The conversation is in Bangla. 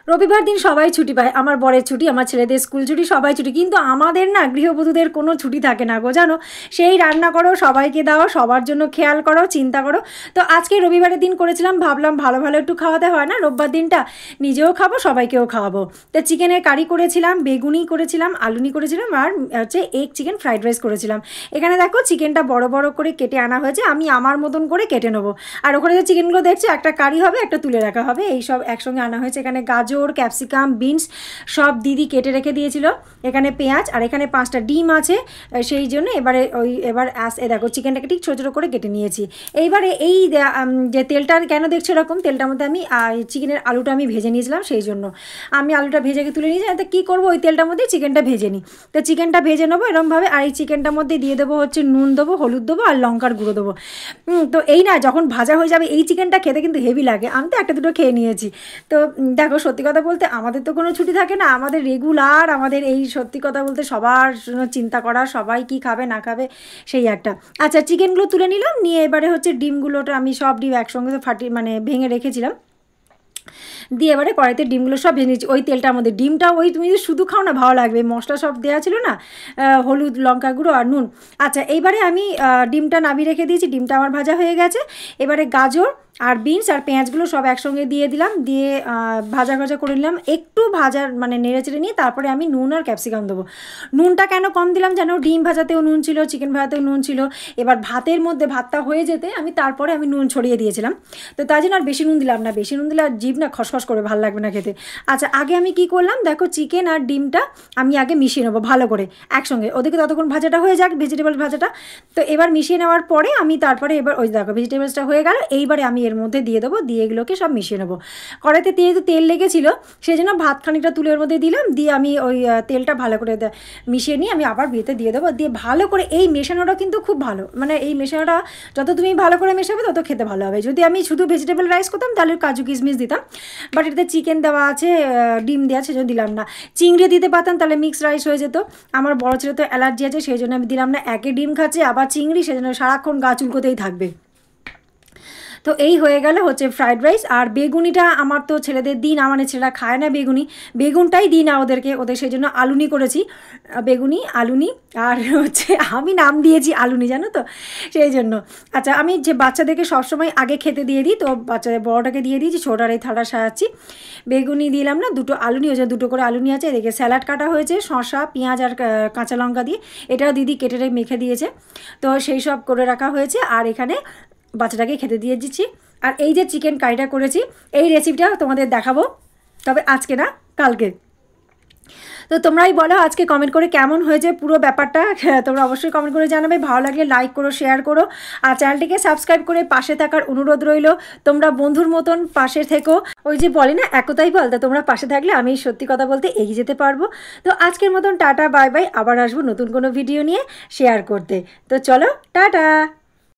রবিবার দিন সবাই ছুটি পায়, আমার বরের ছুটি, আমার ছেলেদের স্কুল ছুটি, সবাই ছুটি, কিন্তু আমাদের না গৃহবধূদের কোনো ছুটি থাকে না গো, জানো। সেই রান্না করো, সবাইকে দাও, সবার জন্য খেয়াল করো, চিন্তা করো। তো আজকে রবিবারের দিন করেছিলাম, ভাবলাম ভালো ভালো একটু খাওয়াতে হয় না রোববার দিনটা, নিজেও খাবো সবাইকেও খাওয়াবো। তো চিকেনের কারি করেছিলাম, বেগুনি করেছিলাম, আলুনি করেছিলাম, আর হচ্ছে এগ চিকেন ফ্রাইড রাইস করেছিলাম। এখানে দেখো চিকেনটা বড় বড় করে কেটে আনা হয়েছে, আমি আমার মতন করে কেটে নেবো। আর ওখানে যে চিকেনগুলো দেখছো, একটা কারি হবে, একটা তুলে রাখা হবে, এই সব একসঙ্গে আনা হয়েছে। এখানে গাজর, ক্যাপসিকাম, বিনস সব দিদি কেটে রেখে দিয়েছিল। এখানে পেঁয়াজ, আর এখানে 5টা ডিম আছে, সেই জন্য এবারে এবার দেখো চিকেনটাকে ঠিক ছোটো ছোটো করে কেটে নিয়েছি। এইবারে এই যে তেলটা কেন দেখছো এরকম, তেলটার মধ্যে আমি চিকেনের আলুটা আমি ভেজে নিয়েছিলাম, সেই জন্য আমি আলুটা ভেজে তুলে নিয়েছি। তো কী করবো, ওই তেলটার মধ্যে চিকেনটা ভেজে নিই। তো চিকেনটা ভেজে নেবো এরমভাবে, আর এই চিকেনটার মধ্যে দিয়ে দেবো হচ্ছে নুন দেবো, হলুদ দেবো, আর লঙ্কার গুঁড়ো দেবো। তো এই না যখন ভাজা হয়ে যাবে, এই চিকেনটা খেতে কিন্তু হেভি লাগে। আমি তো একটা দুটো খেয়ে নিয়েছি। তো দেখো সত্যি কথা বলতে আমাদের তো কোনো ছুটি থাকে না, আমাদের রেগুলার, আমাদের এই সত্যি কথা বলতে সবার চিন্তা করা, সবাই কি খাবে না খাবে, সেই একটা। আচ্ছা চিকেনগুলো তুলে নিলাম, নিয়ে এবারে হচ্ছে ডিমগুলোটা আমি সব ডিম একসঙ্গে ভেঙে রেখেছিলাম, দিয়ে এবারে কড়াইতে ডিমগুলো সব ভেজে নিচ্ছি ওই তেলটার মধ্যে। ডিমটা ওই তুমি যদি শুধু খাও না ভালো লাগবে, মশলা সব দেওয়া ছিল না, হলুদ, লঙ্কা গুঁড়ো আর নুন। আচ্ছা এইবারে আমি ডিমটা নামিয়ে রেখে দিয়েছি, ডিমটা আমার ভাজা হয়ে গেছে। এবারে গাজর আর বিনস আর পেঁয়াজগুলো সব একসঙ্গে দিয়ে দিলাম, দিয়ে ভাজা করে নিলাম, একটু নেড়ে চেড়ে নিয়ে তারপরে আমি নুন আর ক্যাপসিকাম দেবো। নুনটা কেন কম দিলাম জানো, ডিম ভাজাতেও নুন ছিল, চিকেন ভাজাতেও নুন ছিল, এবার ভাতের মধ্যে ভাতটা হয়ে যেতে তারপরে আমি নুন ছড়িয়ে দিয়েছিলাম। তো তাই জন্য আর বেশি নুন দিলাম না, বেশি নুন দিলে আর জিভ না খসখস করে, ভালো লাগবে না খেতে। আচ্ছা আগে আমি কি করলাম দেখো, চিকেন আর ডিমটা আমি আগে মিশিয়ে নেবো ভালো করে একসঙ্গে, ওদিকে ততক্ষণ ভাজাটা হয়ে যাক, ভেজিটেবল ভাজাটা। তো এবার মিশিয়ে নেওয়ার পরে আমি তারপরে এবার ওই দেখো ভেজিটেবলসটা হয়ে গেল, এইবারে আমি এর মধ্যে দিয়ে দেবো, দিয়ে এগুলোকে সব মিশিয়ে নেবো। কড়াইতে যেহেতু তেল লেগেছিলো, সেই জন্য ভাত খানিকটা তুলে ওর মধ্যে দিলাম, দিয়ে আমি ওই তেলটা ভালো করে মিশিয়ে নিয়ে আমি আবার বিয়েতে দিয়ে দেবো, দিয়ে ভালো করে এই মেশানোটা কিন্তু খুব ভালো, মানে এই মেশানোটা যত তুমি ভালো করে মেশাবে তত খেতে ভালো হবে। যদি আমি শুধু ভেজিটেবল রাইস করতাম তাহলে কাজু কিশমিশ দিতাম, বাট এটাতে চিকেন দেওয়া আছে, ডিম দেওয়া আছে, সেজন্য দিলাম না। চিংড়ি দিতে পারতাম, তাহলে মিক্স রাইস হয়ে যেত। আমার বড় ছেলে তো অ্যালার্জি আছে, সেই জন্য আমি দিলাম না, একে ডিম খাচ্ছে আবার চিংড়ি, সেজন্য সারাক্ষণ গা চুলকোতেই থাকবে। তো এই হয়ে গেল হচ্ছে ফ্রাইড রাইস। আর বেগুনিটা আমার তো ছেলেদের দিই না, মানে ছেলেরা খায় না বেগুনটাই দিই না ওদের সেই জন্য আলুনি করেছি, বেগুনি আলুনি, আর হচ্ছে আমি নাম দিয়েছি আলুনি, জানো তো, সেই জন্য। আচ্ছা আমি যে বাচ্চাদেরকে সবসময় আগে খেতে দিয়ে দিই, তো বাচ্চাদের বড়টাকে দিয়ে দিয়েছি, ছোটার এই থালা সাজাচ্ছি। বেগুনি দিলাম না, দুটো আলুনি হয়েছে, দুটো করে আলুনি আছে, এদিকে স্যালাড কাটা হয়েছে, শসা, পেঁয়াজ আর কাঁচা লঙ্কা দিয়ে, এটাও দিদি কেটে মেখে দিয়েছে। তো সেই সব করে রাখা হয়েছে, আর এখানে বাচ্চাটাকে খেতে দিয়ে দিচ্ছি। আর এই যে চিকেন কারিটা করেছি, এই রেসিপিটা তোমাদের দেখাবো, তবে আজকে না, কালকে। তো তোমরাই বলো আজকে কমেন্ট করে কেমন হয়েছে পুরো ব্যাপারটা, তোমরা অবশ্যই কমেন্ট করে জানাবে। ভালো লাগলে লাইক করো, শেয়ার করো, আর চ্যানেলটিকে সাবস্ক্রাইব করে পাশে থাকার অনুরোধ রইল। তোমরা বন্ধুর মতন পাশে থেকো, ওই যে বলে না একতাই বল, তা তোমরা পাশে থাকলে আমি সত্যি কথা বলতে এগিয়ে যেতে পারবো। তো আজকের মতন টাটা বাই বাই, আবার আসবো নতুন কোনো ভিডিও নিয়ে শেয়ার করতে। তো চলো টাটা।